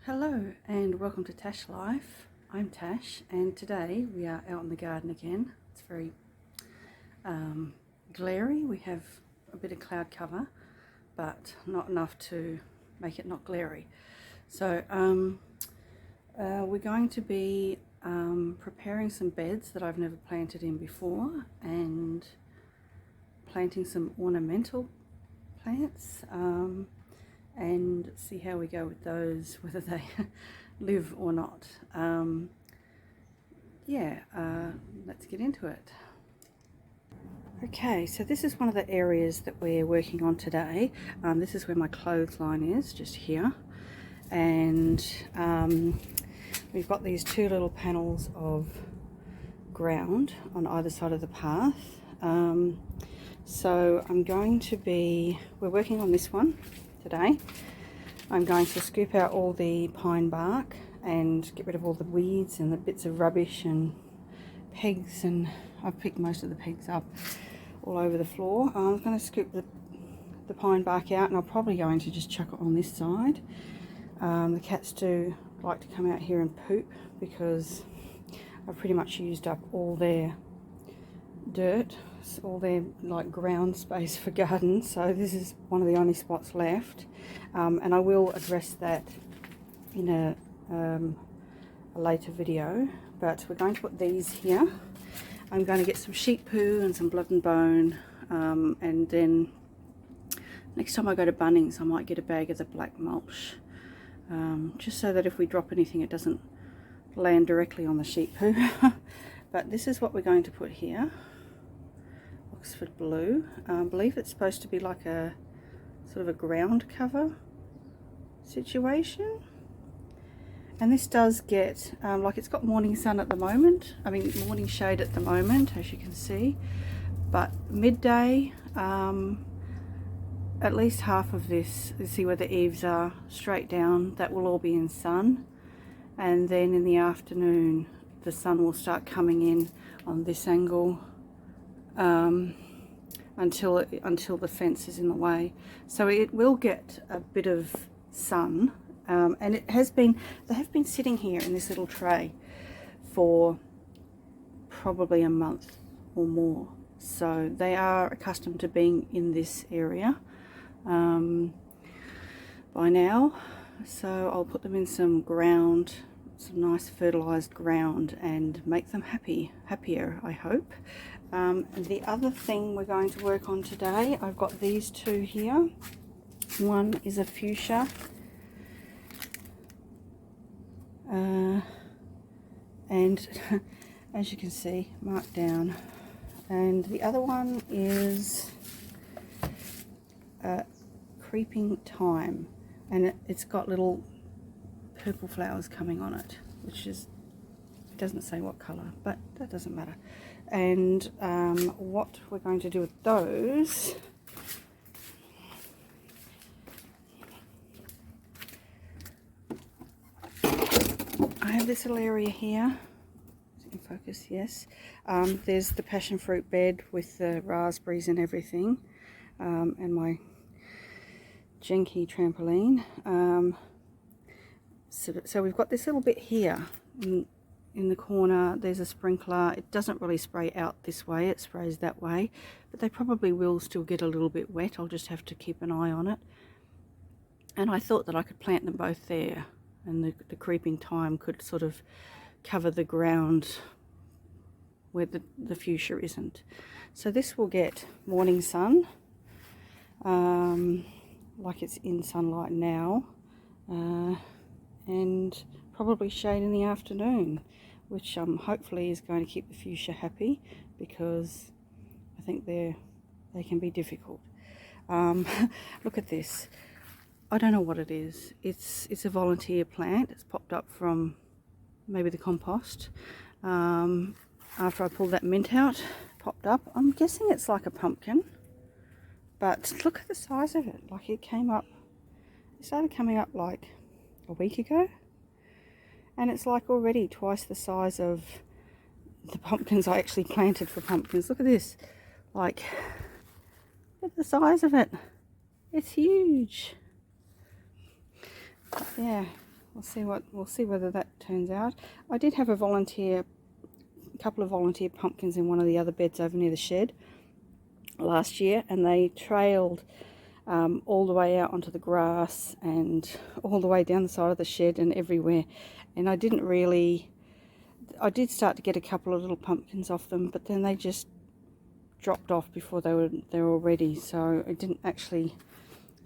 Hello and welcome to Tash Life. I'm Tash and today we are out in the garden again. It's very glary. We have a bit of cloud cover but not enough to make it not glary. So we're going to be preparing some beds that I've never planted in before and planting some ornamental plants and see how we go with those, whether they live or not. Let's get into it. Okay, so this is one of the areas that we're working on today. This is where my clothesline is, just here. And we've got these two little panels of ground on either side of the path. So we're working on this one today. I'm going to scoop out all the pine bark and get rid of all the weeds and the bits of rubbish and pegs, and I've picked most of the pegs up all over the floor. I'm going to scoop the pine bark out, and I'm probably going to just chuck it on this side. The cats do like to come out here and poop because I've pretty much used up all their dirt, all their ground space for gardens, so this is one of the only spots left, and I will address that in a later video. But we're going to put these here. I'm going to get some sheep poo and some blood and bone, and then next time I go to Bunnings I might get a bag of the black mulch, just so that if we drop anything it doesn't land directly on the sheep poo. But this is what we're going to put here. Oxford blue. I believe it's supposed to be like a sort of a ground cover situation, and this does get it's got morning sun at the moment, morning shade at the moment, as you can see, but midday at least half of this, you see where the eaves are straight down, that will all be in sun, and then in the afternoon the sun will start coming in on this angle until the fence is in the way. So it will get a bit of sun, and they have been sitting here in this little tray for probably a month or more, so they are accustomed to being in this area by now. So I'll put them in some ground, some nice fertilized ground, and make them happier, I hope. And the other thing we're going to work on today, I've got these two here. One is a fuchsia, and as you can see, marked down, and the other one is creeping thyme, and it's got little purple flowers coming on it, which is, it doesn't say what colour, but that doesn't matter. And what we're going to do with those, I have this little area here, in focus, yes. There's the passion fruit bed with the raspberries and everything, and my Gyganic trampoline. So we've got this little bit here in the corner. There's a sprinkler. It doesn't really spray out this way, it sprays that way, but they probably will still get a little bit wet. I'll just have to keep an eye on it. And I thought that I could plant them both there, and the creeping thyme could sort of cover the ground where the fuchsia isn't. So this will get morning sun, like it's in sunlight now, and probably shade in the afternoon, which hopefully is going to keep the fuchsia happy, because I think they can be difficult. Look at this. I don't know what it is. It's a volunteer plant. It's popped up from maybe the compost. After I pulled that mint out, popped up. I'm guessing it's like a pumpkin, but look at the size of it. Like it started coming up like a week ago, and it's like already twice the size of the pumpkins I actually planted for pumpkins. Look at this. Like, look at the size of it. It's huge. Yeah, we'll see whether that turns out. I did have a couple of volunteer pumpkins in one of the other beds over near the shed last year, and they trailed all the way out onto the grass and all the way down the side of the shed and everywhere. And I did start to get a couple of little pumpkins off them, but then they just dropped off before they were ready, so it didn't actually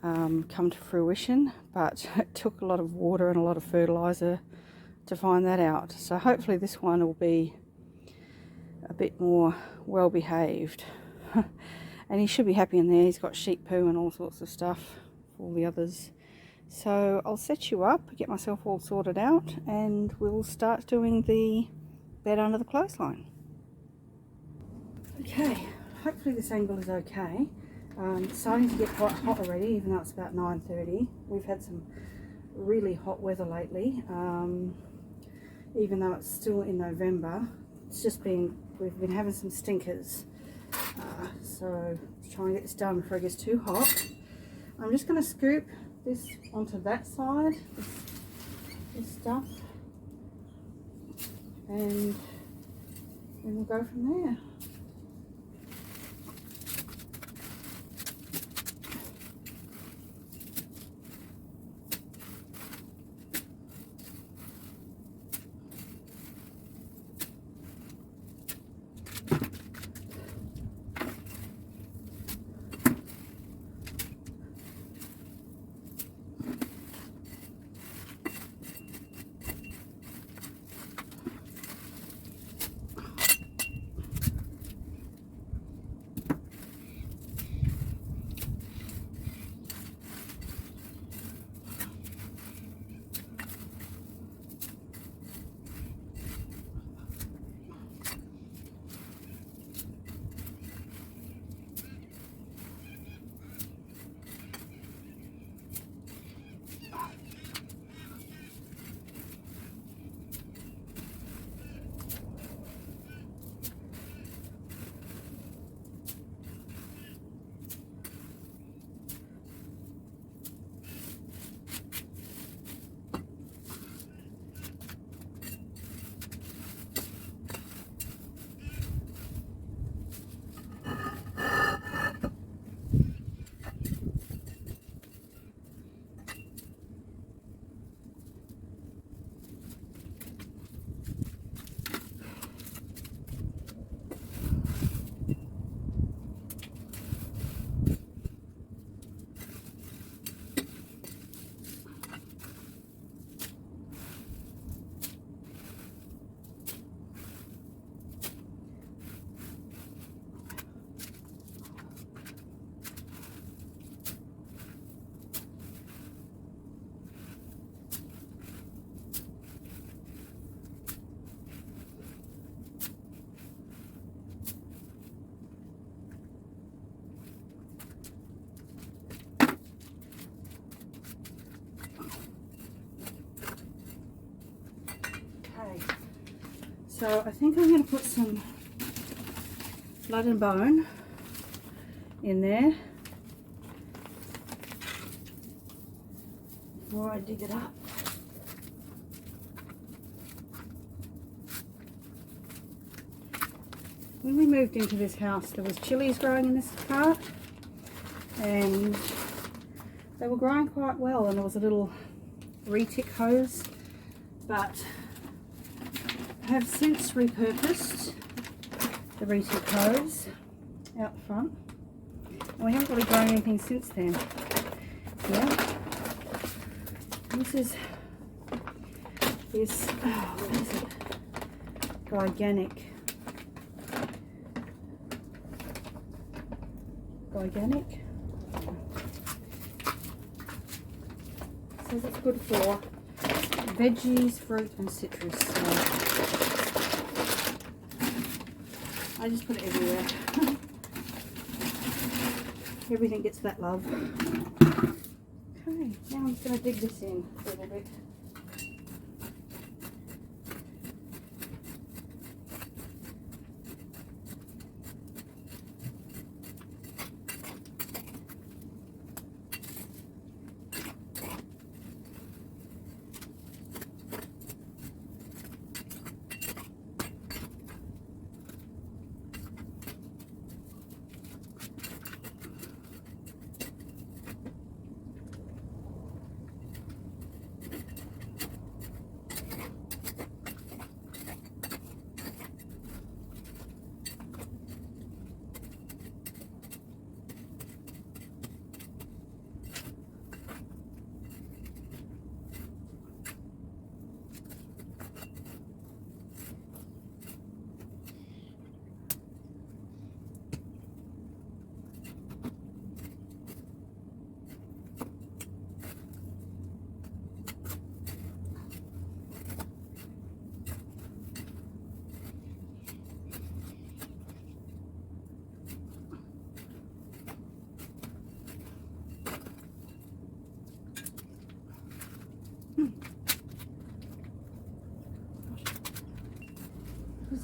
come to fruition. But it took a lot of water and a lot of fertilizer to find that out. So hopefully this one will be a bit more well behaved. And he should be happy in there. He's got sheep poo and all sorts of stuff for all the others. So I'll set you up, get myself all sorted out, and we'll start doing the bed under the clothesline. Okay, hopefully this angle is okay. It's starting to get quite hot already, even though it's about 9:30. We've had some really hot weather lately, even though it's still in November. We've been having some stinkers. So try and get this done before it gets too hot. I'm just going to scoop this onto that side, this stuff, and then we'll go from there. So I think I'm going to put some blood and bone in there before I dig it up. When we moved into this house, there was chilies growing in this part, and they were growing quite well, and there was a little retic hose, but I have since repurposed the retic hose out front, and we haven't really grown anything since then. Yeah, this is what is it? Gyganic. Says it's good for veggies, fruit and citrus. So I just put it everywhere. Everything gets that love. Okay, now I'm just going to dig this in a little bit.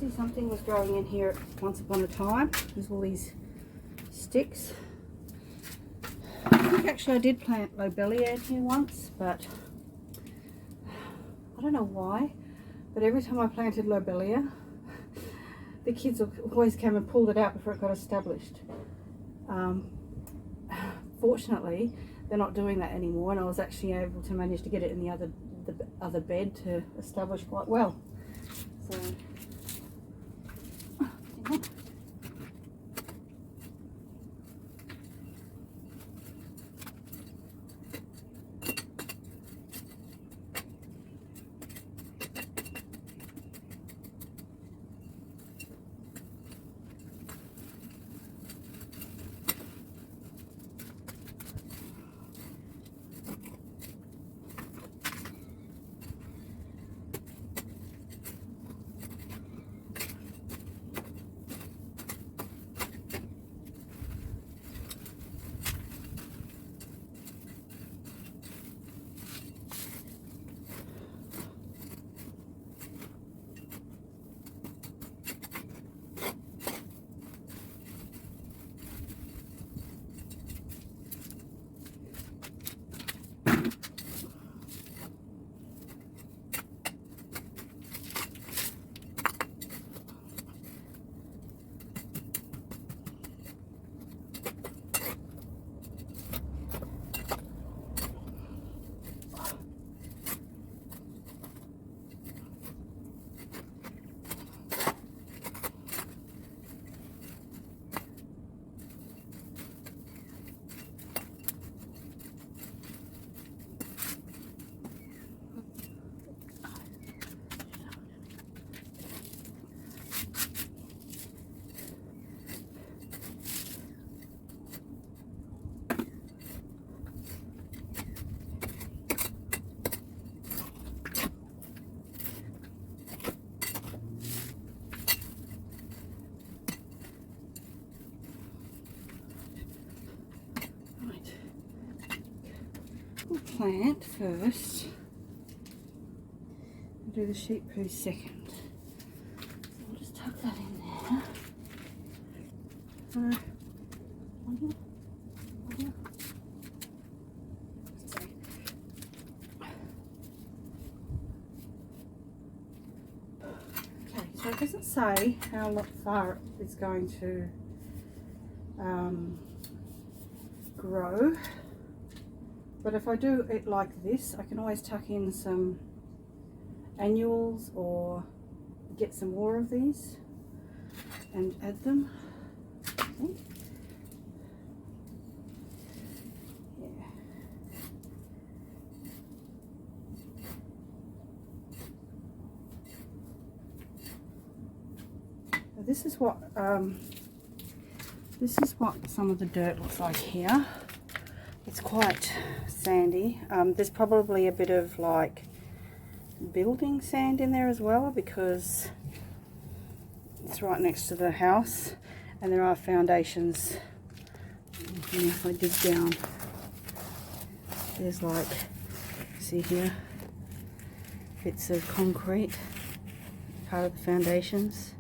See, something was growing in here once upon a time. There's all these sticks. I think actually I did plant lobelia in here once, but I don't know why, but every time I planted lobelia, the kids always came and pulled it out before it got established. Fortunately, they're not doing that anymore, and I was actually able to manage to get it in the other bed to establish quite well. So, yeah. Plant first and do the sheep poo second. So I'll just tuck that in there. Okay, so it doesn't say how far it's going to grow. But if I do it like this, I can always tuck in some annuals or get some more of these and add them. See? Yeah. So this is what some of the dirt looks like here. It's quite sandy. There's probably a bit of like building sand in there as well because it's right next to the house and there are foundations. And if I dig down, there's like, see here, bits of concrete, part of the foundations.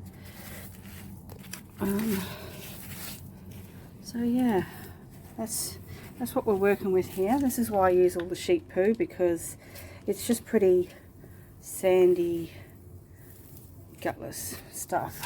So yeah, that's what we're working with here. This is why I use all the sheep poo, because it's just pretty sandy, gutless stuff.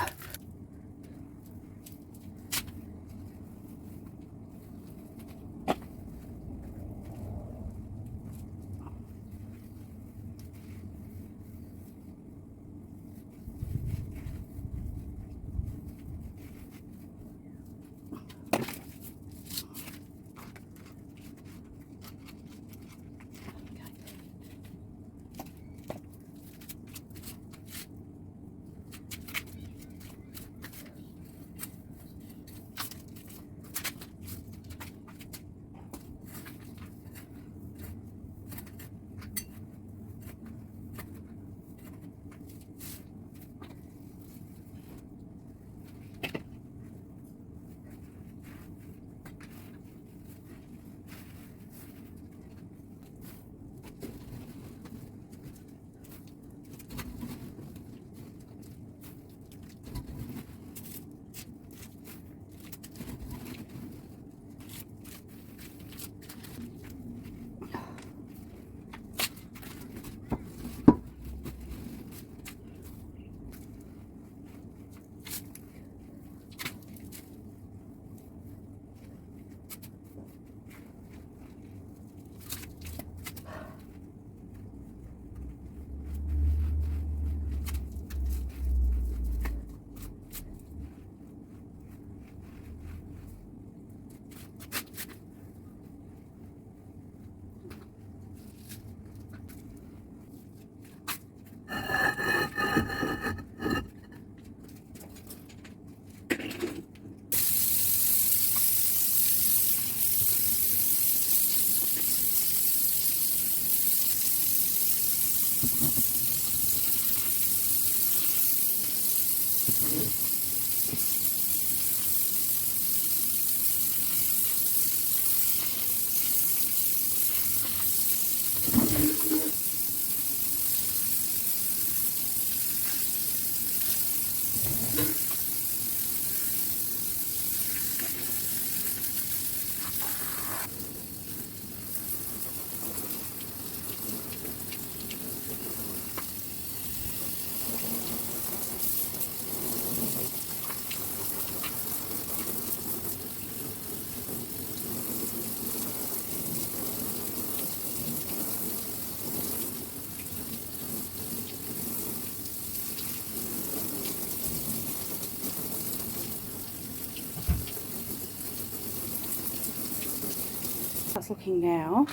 nice looking now.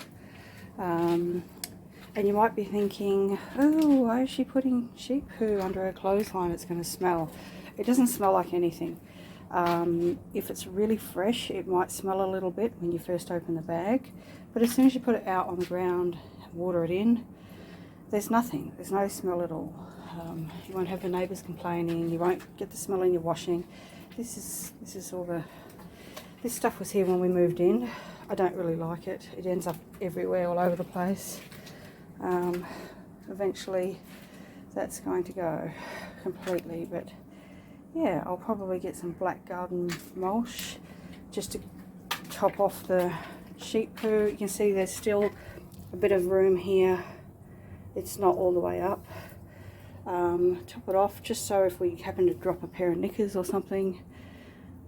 And you might be thinking, oh, why is she putting sheep poo under her clothesline? It's going to smell. It doesn't smell like anything. If it's really fresh, it might smell a little bit when you first open the bag. But as soon as you put it out on the ground, water it in, there's nothing. There's no smell at all. You won't have the neighbours complaining. You won't get the smell in your washing. This is all the... This stuff was here when we moved in. I don't really like it. It ends up everywhere, all over the place. Eventually that's going to go completely, but yeah, I'll probably get some black garden mulch just to top off the sheep poo. You can see there's still a bit of room here. It's not all the way up. Top it off just so if we happen to drop a pair of knickers or something,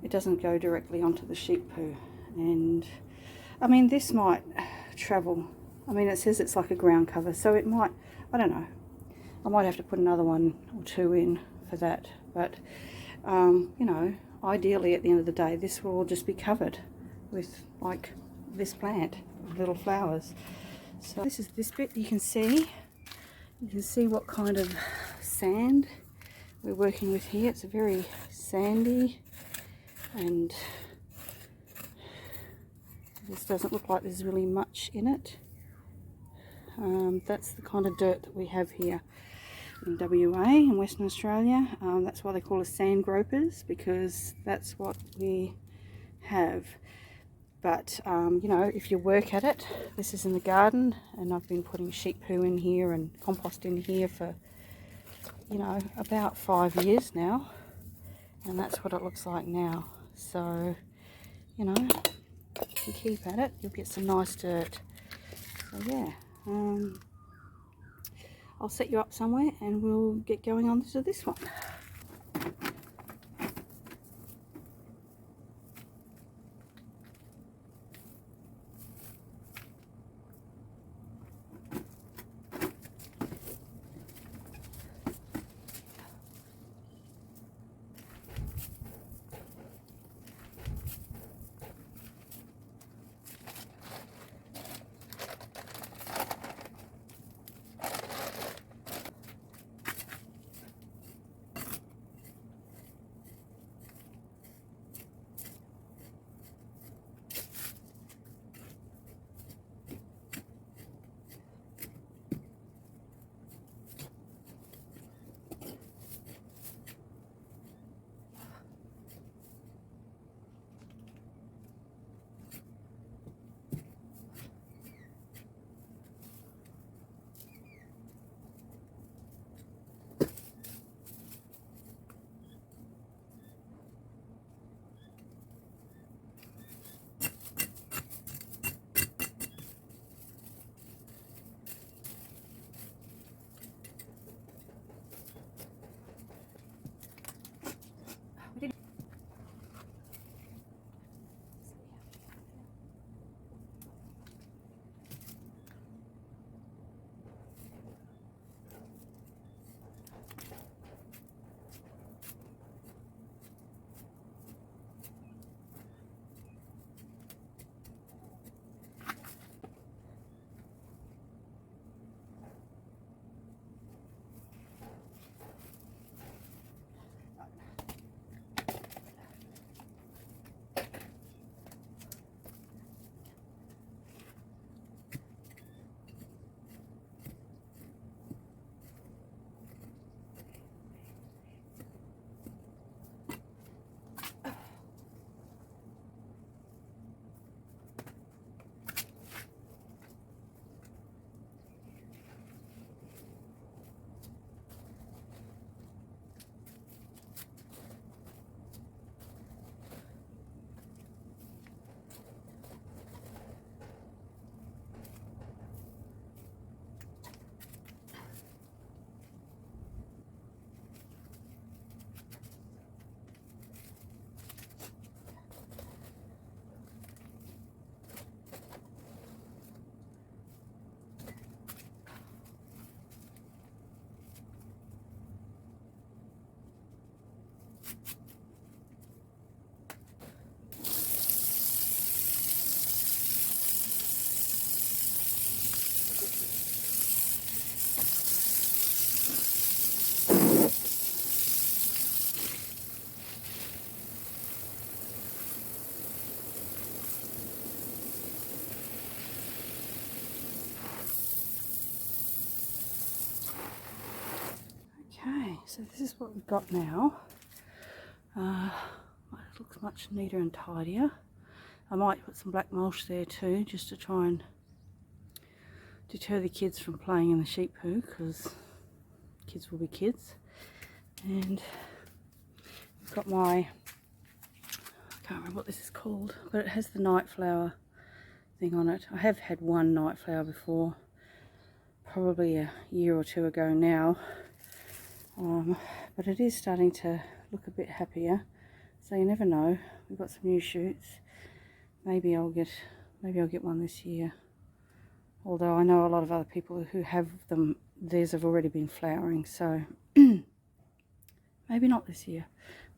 it doesn't go directly onto the sheep poo. And I mean, this might travel. I mean, it says it's like a ground cover, so it might, I don't know. I might have to put another one or two in for that. But, you know, ideally at the end of the day, this will all just be covered with, like, this plant, little flowers. So this is this bit. You can see what kind of sand we're working with here. It's a very sandy, and this doesn't look like there's really much in it. That's the kind of dirt that we have here in WA, in Western Australia. That's why they call us sand gropers, because that's what we have. But, you know, if you work at it, this is in the garden, and I've been putting sheep poo in here and compost in here for, you know, about 5 years now. And that's what it looks like now. So, you know, if you keep at it, you'll get some nice dirt. So, yeah. I'll set you up somewhere and we'll get going on to this one. So this is what we've got now. It looks much neater and tidier. I might put some black mulch there too, just to try and deter the kids from playing in the sheep poo, because kids will be kids. And I've got my, I can't remember what this is called, but it has the night flower thing on it. I have had one night flower before, probably a year or two ago now, but it is starting to look a bit happier, so you never know. We've got some new shoots. Maybe I'll get one this year, although I know a lot of other people who have them, theirs have already been flowering, so maybe not this year.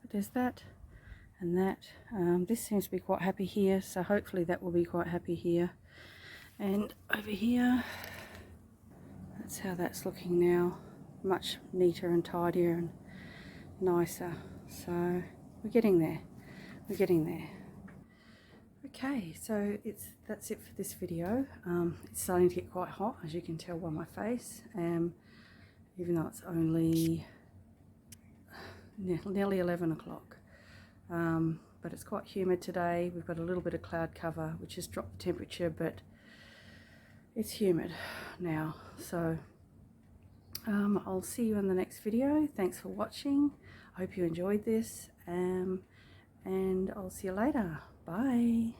But there's that and that. This seems to be quite happy here, so hopefully that will be quite happy here. And over here, that's how that's looking now. Much neater and tidier and nicer. So we're getting there. We're getting there. Okay, so that's it for this video. It's starting to get quite hot, as you can tell by my face, even though it's only nearly 11 o'clock. But it's quite humid today. We've got a little bit of cloud cover, which has dropped the temperature, but it's humid now. So I'll see you in the next video. Thanks for watching. I hope you enjoyed this, and I'll see you later. Bye.